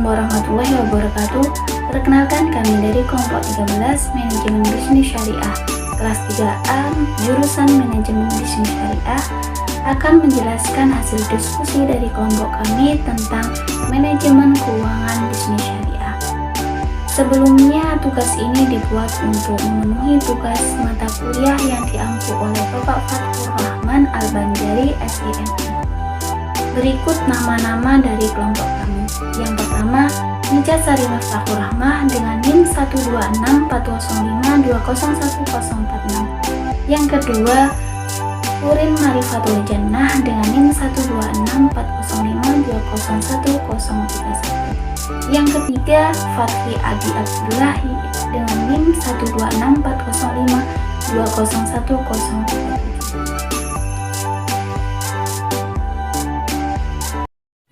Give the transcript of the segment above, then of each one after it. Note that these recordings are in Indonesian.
warahmatullahi wabarakatuh. Perkenalkan, kami dari kelompok 13 Manajemen Bisnis Syariah kelas 3A jurusan Manajemen Bisnis Syariah akan menjelaskan hasil diskusi dari kelompok kami tentang manajemen keuangan bisnis syariah. Sebelumnya, tugas ini dibuat untuk memenuhi tugas mata kuliah yang diampu oleh Bapak Fathur Rahman Al-Banjari SIMI. Berikut nama-nama dari kelompok kami. Yang pertama, Nija Sari Miftahur Rahmah dengan NIM 1264052011046. Yang kedua, Urin Marifatul Jannah dengan NIM 1264052011031. Yang ketiga, Fatri Adi Abdullahi dengan NIM 1264052011037.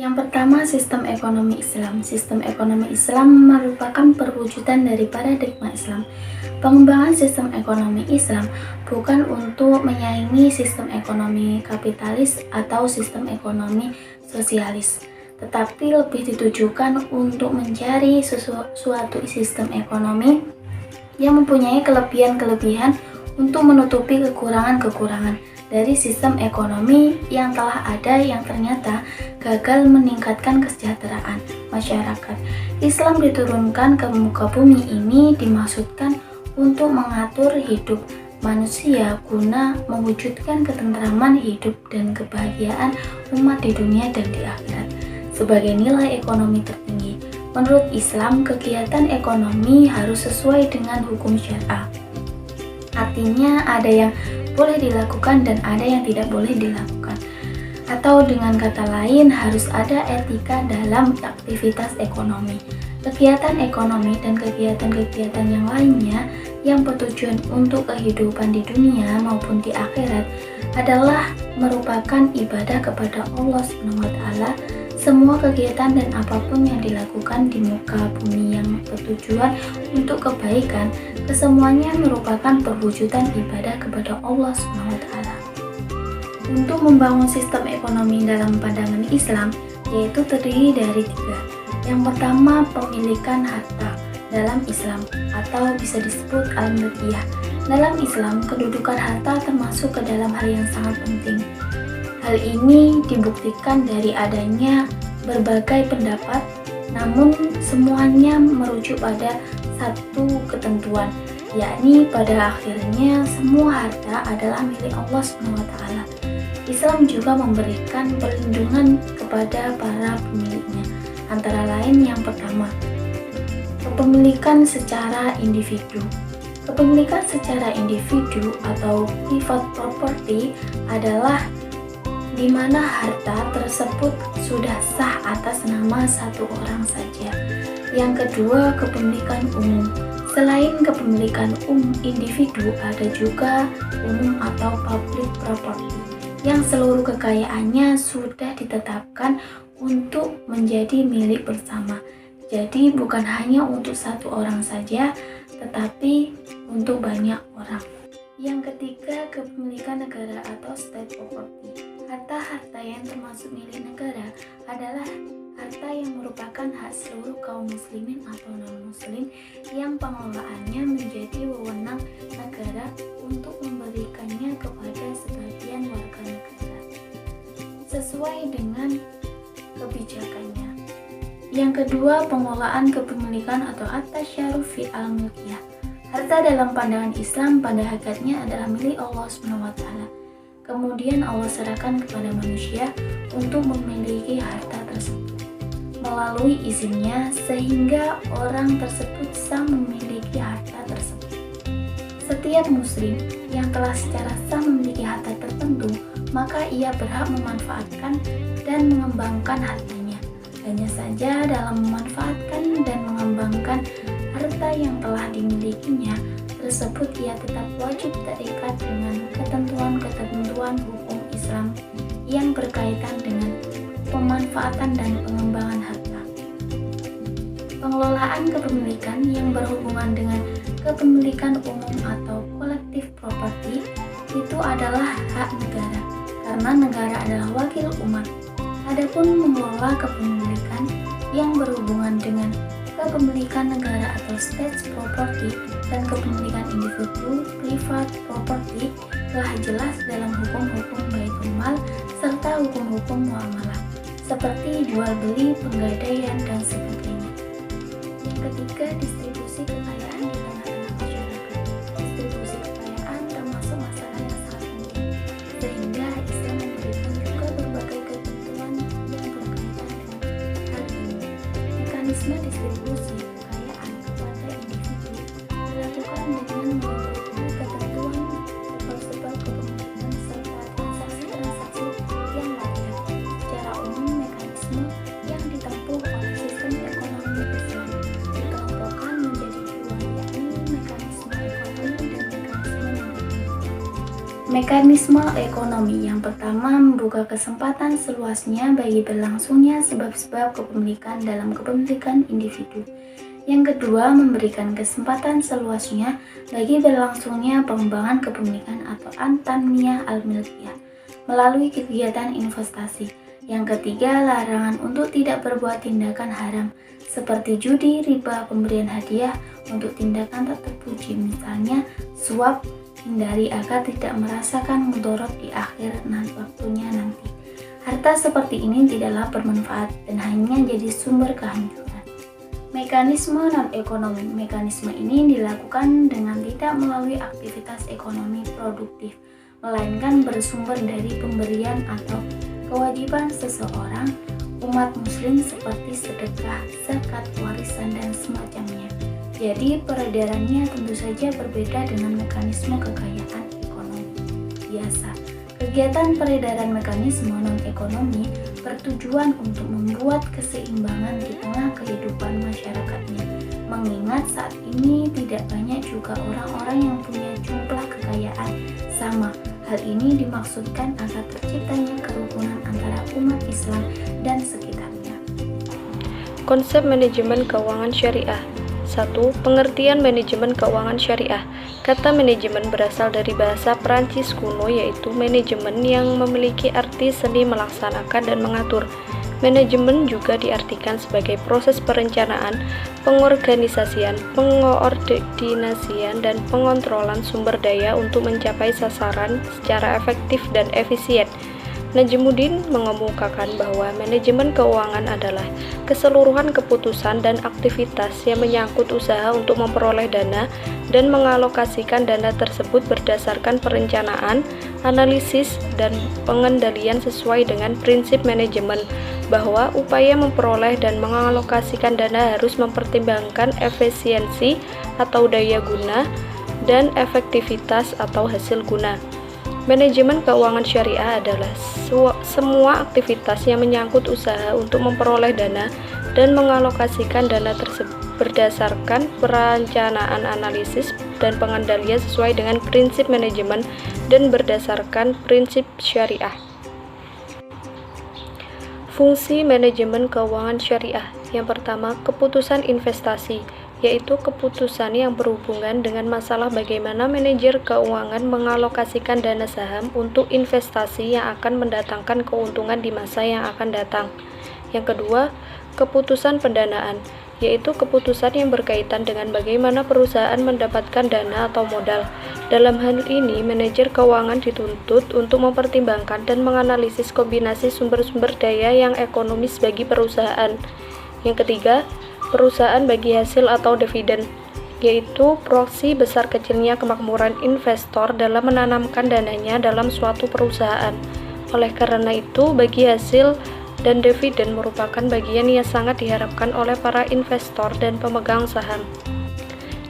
Yang pertama, sistem ekonomi Islam. Sistem ekonomi Islam merupakan perwujudan dari paradigma Islam. Pengembangan sistem ekonomi Islam bukan untuk menyaingi sistem ekonomi kapitalis atau sistem ekonomi sosialis, tetapi lebih ditujukan untuk mencari suatu sistem ekonomi yang mempunyai kelebihan-kelebihan untuk menutupi kekurangan-kekurangan dari sistem ekonomi yang telah ada yang ternyata gagal meningkatkan kesejahteraan masyarakat. Islam diturunkan ke muka bumi ini dimaksudkan untuk mengatur hidup manusia guna mewujudkan ketentraman hidup dan kebahagiaan umat di dunia dan di akhirat sebagai nilai ekonomi tertinggi. Menurut Islam, kegiatan ekonomi harus sesuai dengan hukum syariah. Artinya ada yang boleh dilakukan dan ada yang tidak boleh dilakukan. Atau dengan kata lain, harus ada etika dalam aktivitas ekonomi. Kegiatan ekonomi dan kegiatan-kegiatan yang lainnya yang bertujuan untuk kehidupan di dunia maupun di akhirat adalah merupakan ibadah kepada Allah SWT. Semua kegiatan dan apapun yang dilakukan di muka bumi yang bertujuan untuk kebaikan, kesemuanya merupakan perwujudan ibadah kepada Allah SWT. Untuk membangun sistem ekonomi dalam pandangan Islam, yaitu terdiri dari 3. Yang pertama, pemilikan harta dalam Islam atau bisa disebut al-milkiyah. Dalam Islam, kedudukan harta termasuk ke dalam hal yang sangat penting. Hal ini dibuktikan dari adanya berbagai pendapat, namun semuanya merujuk pada satu ketentuan, yakni pada akhirnya semua harta adalah milik Allah SWT. Islam juga memberikan perlindungan kepada para pemiliknya, antara lain yang pertama, kepemilikan secara individu. Kepemilikan secara individu atau private property adalah di mana harta tersebut sudah sah atas nama satu orang saja. Yang kedua, kepemilikan umum. Selain kepemilikan individu, ada juga umum atau public property yang seluruh kekayaannya sudah ditetapkan untuk menjadi milik bersama. Jadi bukan hanya untuk satu orang saja, tetapi untuk banyak orang. Yang ketiga, kepemilikan negara atau state property. Harta-harta yang termasuk milik negara adalah harta yang merupakan hak seluruh kaum muslimin atau non-muslim yang pengelolaannya menjadi wewenang negara untuk memberikannya kepada sebagian warga negara sesuai dengan kebijakannya. Yang kedua, pengelolaan kepemilikan atau at-tasyarruf fi al-milkiyah. Harta dalam pandangan Islam pada hakikatnya adalah milik Allah SWT. Kemudian Allah serahkan kepada manusia untuk memiliki harta tersebut melalui izinnya sehingga orang tersebut sah memiliki harta tersebut. Setiap muslim yang telah secara sah memiliki harta tertentu, maka ia berhak memanfaatkan dan mengembangkan hartanya. Hanya saja dalam memanfaatkan dan mengembangkan harta yang telah dimilikinya tersebut, ia tetap wajib terikat dengan ketentuan-ketentuan hukum Islam yang berkaitan dengan pemanfaatan dan pengembangan harta. Pengelolaan kepemilikan yang berhubungan dengan kepemilikan umum atau collective property itu adalah hak negara, karena negara adalah wakil umat. Adapun mengelola kepemilikan yang berhubungan dengan kepemilikan negara atau state property dan kepemilikan individu private property telah jelas dalam hukum-hukum baitul mal serta hukum-hukum muamalah seperti jual beli, penggadaian, dan sebagainya. Yang ketiga, distribusi kekayaan di tengah-tengah masyarakat. Distribusi kekayaan termasuk masalah yang sangat penting, sehingga Islam memberikan juga berbagai ketentuan yang berkaitan dengan hal ini. Mekanisme distribusi kekayaan kepada individu dilakukan dengan mengikuti ketentuan sebab kepemilikan serta transaksi-transaksi yang wajar. Secara umum, mekanisme yang ditempuh oleh sistem ekonomi Islam dikelompokkan menjadi dua, yakni mekanisme ekonomi dan mekanisme non-ekonomi. Mekanisme ekonomi yang pertama membuka kesempatan seluasnya bagi berlangsungnya sebab-sebab kepemilikan dalam kepemilikan individu. Yang kedua, memberikan kesempatan seluasnya bagi berlangsungnya pengembangan kepemilikan atau an-tanmiyah al-milkiyah melalui kegiatan investasi. Yang ketiga, larangan untuk tidak berbuat tindakan haram seperti judi, riba, pemberian hadiah untuk tindakan tak terpuji, misalnya suap, hindari agar tidak merasakan mudarat di akhir waktunya nanti. Harta seperti ini tidaklah bermanfaat dan hanya jadi sumber kehancuran. Mekanisme non-ekonomi. Mekanisme ini dilakukan dengan tidak melalui aktivitas ekonomi produktif, melainkan bersumber dari pemberian atau kewajiban seseorang umat muslim seperti sedekah, zakat, warisan, dan semacamnya. Jadi peredarannya tentu saja berbeda dengan mekanisme kekayaan ekonomi biasa. Kegiatan peredaran mekanisme non-ekonomi bertujuan untuk membuat keseimbangan di tengah kehidupan masyarakatnya, mengingat saat ini tidak banyak juga orang-orang yang punya jumlah kekayaan sama. Hal ini dimaksudkan agar terciptanya kerukunan antara umat Islam dan sekitarnya. Konsep manajemen keuangan syariah. 1. Pengertian manajemen keuangan syariah. Kata manajemen berasal dari bahasa Perancis kuno, yaitu manajemen yang memiliki arti seni melaksanakan dan mengatur. Manajemen juga diartikan sebagai proses perencanaan, pengorganisasian, pengoordinasian, dan pengontrolan sumber daya untuk mencapai sasaran secara efektif dan efisien. Najmuddin mengemukakan bahwa manajemen keuangan adalah keseluruhan keputusan dan aktivitas yang menyangkut usaha untuk memperoleh dana dan mengalokasikan dana tersebut berdasarkan perencanaan, analisis, dan pengendalian sesuai dengan prinsip manajemen, bahwa upaya memperoleh dan mengalokasikan dana harus mempertimbangkan efisiensi atau daya guna dan efektivitas atau hasil guna. Manajemen keuangan syariah adalah semua aktivitas yang menyangkut usaha untuk memperoleh dana dan mengalokasikan dana tersebut berdasarkan perencanaan, analisis, dan pengendalian sesuai dengan prinsip manajemen dan berdasarkan prinsip syariah. Fungsi manajemen keuangan syariah. Yang pertama, keputusan investasi, yaitu keputusan yang berhubungan dengan masalah bagaimana manajer keuangan mengalokasikan dana saham untuk investasi yang akan mendatangkan keuntungan di masa yang akan datang. Yang kedua, keputusan pendanaan, yaitu keputusan yang berkaitan dengan bagaimana perusahaan mendapatkan dana atau modal. Dalam hal ini, manajer keuangan dituntut untuk mempertimbangkan dan menganalisis kombinasi sumber-sumber daya yang ekonomis bagi perusahaan. Yang ketiga, perusahaan bagi hasil atau dividen, yaitu proksi besar kecilnya kemakmuran investor dalam menanamkan dananya dalam suatu perusahaan. Oleh karena itu, bagi hasil dan dividen merupakan bagian yang sangat diharapkan oleh para investor dan pemegang saham.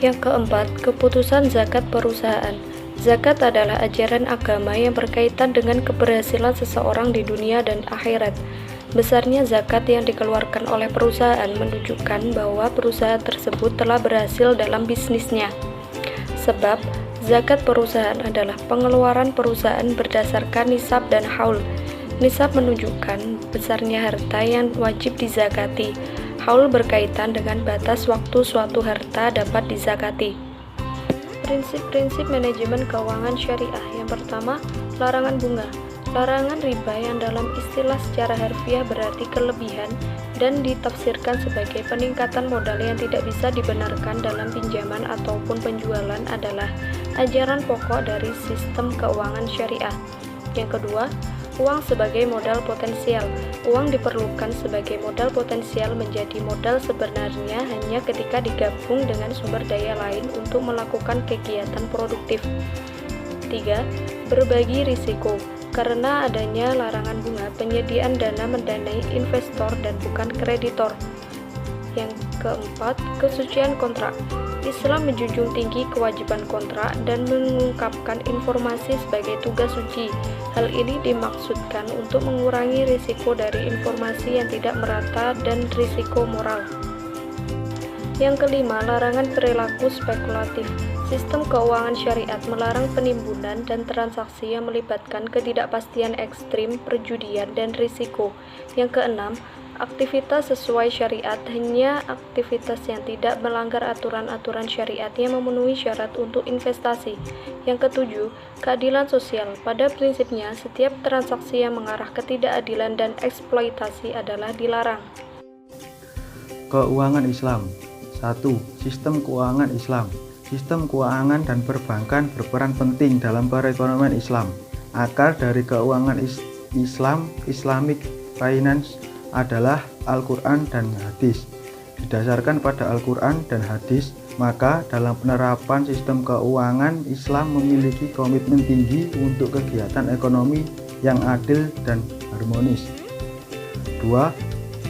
Yang keempat, keputusan zakat perusahaan. Zakat adalah ajaran agama yang berkaitan dengan keberhasilan seseorang di dunia dan akhirat. Besarnya zakat yang dikeluarkan oleh perusahaan menunjukkan bahwa perusahaan tersebut telah berhasil dalam bisnisnya. Sebab, zakat perusahaan adalah pengeluaran perusahaan berdasarkan nisab dan haul. Nisab menunjukkan besarnya harta yang wajib dizakati. Haul berkaitan dengan batas waktu suatu harta dapat dizakati. Prinsip-prinsip manajemen keuangan syariah. Yang pertama, larangan bunga. Larangan riba yang dalam istilah secara harfiah berarti kelebihan dan ditafsirkan sebagai peningkatan modal yang tidak bisa dibenarkan dalam pinjaman ataupun penjualan adalah ajaran pokok dari sistem keuangan syariah. Yang kedua, uang sebagai modal potensial. Uang diperlukan sebagai modal potensial menjadi modal sebenarnya hanya ketika digabung dengan sumber daya lain untuk melakukan kegiatan produktif. 3. Berbagi risiko. Karena adanya larangan bunga, penyediaan dana mendanai investor dan bukan kreditor. Yang keempat, kesucian kontrak. Islam menjunjung tinggi kewajiban kontrak dan mengungkapkan informasi sebagai tugas suci. Hal ini dimaksudkan untuk mengurangi risiko dari informasi yang tidak merata dan risiko moral. Yang kelima, larangan perilaku spekulatif. Sistem keuangan syariat melarang penimbunan dan transaksi yang melibatkan ketidakpastian ekstrim, perjudian, dan risiko. Yang keenam, aktivitas sesuai syariat hanya aktivitas yang tidak melanggar aturan-aturan syariat yang memenuhi syarat untuk investasi. Yang ketujuh, keadilan sosial. Pada prinsipnya, setiap transaksi yang mengarah ketidakadilan dan eksploitasi adalah dilarang. Keuangan Islam. 1. Sistem keuangan Islam. Sistem keuangan dan perbankan berperan penting dalam perekonomian Islam. Akar dari keuangan Islam, Islamic Finance, adalah Al-Quran dan hadis. Didasarkan pada Al-Quran dan hadis, maka dalam penerapan sistem keuangan Islam memiliki komitmen tinggi untuk kegiatan ekonomi yang adil dan harmonis. 2.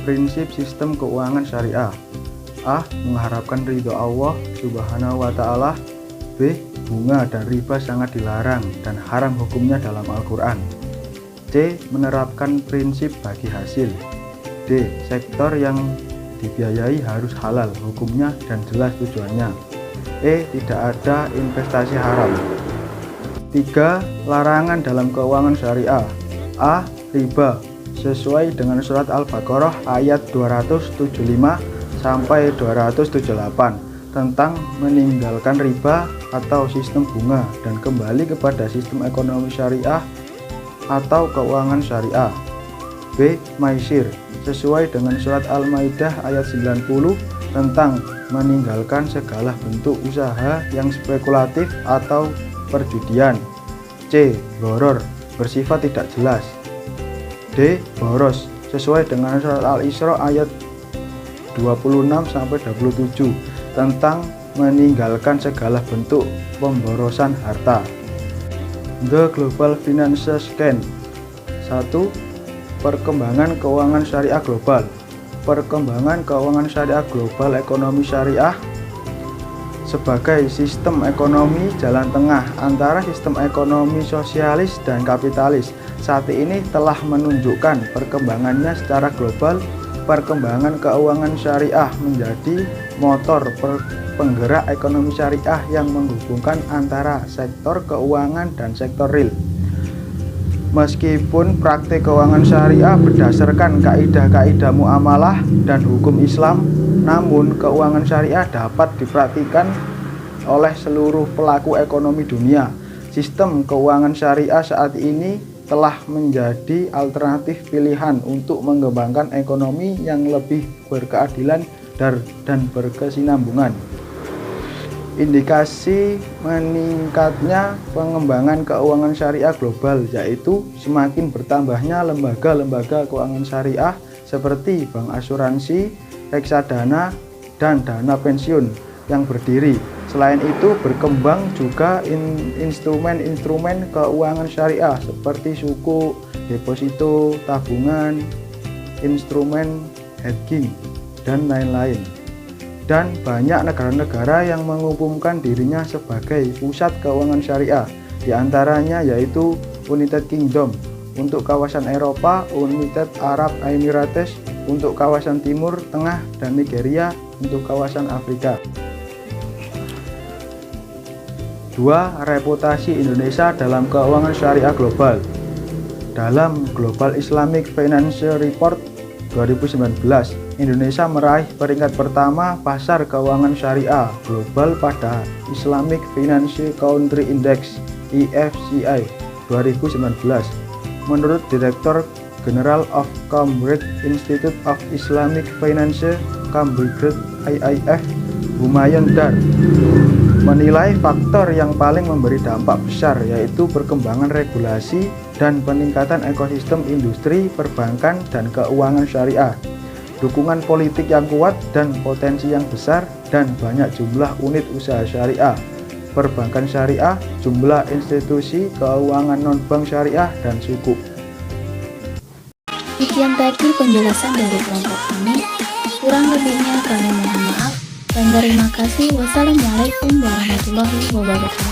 Prinsip sistem keuangan syariah. A. Mengharapkan ridho Allah Subhanahu wa Ta'ala. B. Bunga dan riba sangat dilarang dan haram hukumnya dalam Al-Quran. C. Menerapkan prinsip bagi hasil. D. Sektor yang dibiayai harus halal hukumnya dan jelas tujuannya. E. Tidak ada investasi haram. 3. Larangan dalam keuangan syariah. A. Riba sesuai dengan surat Al-Baqarah ayat 275 sampai 278 tentang meninggalkan riba atau sistem bunga dan kembali kepada sistem ekonomi syariah atau keuangan syariah. B. Maisir sesuai dengan surat Al-Maidah ayat 90 tentang meninggalkan segala bentuk usaha yang spekulatif atau perjudian. C. Gharar bersifat tidak jelas. D. Boros sesuai dengan surat Al-Isra ayat 26-27 tentang meninggalkan segala bentuk pemborosan harta. The Global Finance Scan. 1. Perkembangan keuangan syariah global. Perkembangan keuangan syariah global ekonomi syariah sebagai sistem ekonomi jalan tengah antara sistem ekonomi sosialis dan kapitalis saat ini telah menunjukkan perkembangannya secara global. Perkembangan keuangan syariah menjadi motor penggerak ekonomi syariah yang menghubungkan antara sektor keuangan dan sektor real. Meskipun praktik keuangan syariah berdasarkan kaidah-kaidah muamalah dan hukum Islam, namun keuangan syariah dapat dipraktikkan oleh seluruh pelaku ekonomi dunia. Sistem keuangan syariah saat ini telah menjadi alternatif pilihan untuk mengembangkan ekonomi yang lebih berkeadilan dan berkesinambungan. Indikasi meningkatnya pengembangan keuangan syariah global yaitu semakin bertambahnya lembaga-lembaga keuangan syariah seperti bank asuransi, reksadana, dan dana pensiun yang berdiri. Selain itu berkembang juga instrumen-instrumen keuangan syariah seperti suku, deposito, tabungan, instrumen hedging, dan lain-lain. Dan banyak negara-negara yang mengumumkan dirinya sebagai pusat keuangan syariah, di antaranya yaitu United Kingdom untuk kawasan Eropa, United Arab Emirates untuk kawasan Timur Tengah, dan Nigeria untuk kawasan Afrika. 2. Reputasi Indonesia dalam keuangan syariah global. Dalam Global Islamic Financial Report 2019, Indonesia meraih peringkat pertama pasar keuangan syariah global pada Islamic Financial Country Index (IFCI) 2019. Menurut Direktur General of Cambridge Institute of Islamic Finance Cambridge IIF Humayun Dar menilai faktor yang paling memberi dampak besar yaitu perkembangan regulasi dan peningkatan ekosistem industri, perbankan, dan keuangan syariah, dukungan politik yang kuat dan potensi yang besar, dan banyak jumlah unit usaha syariah, perbankan syariah, jumlah institusi keuangan non-bank syariah, dan suku. Demikian tadi penjelasan dari kelompok kami. Kurang lebihnya kami mohon maaf dan terima kasih. Wassalamualaikum warahmatullahi wabarakatuh.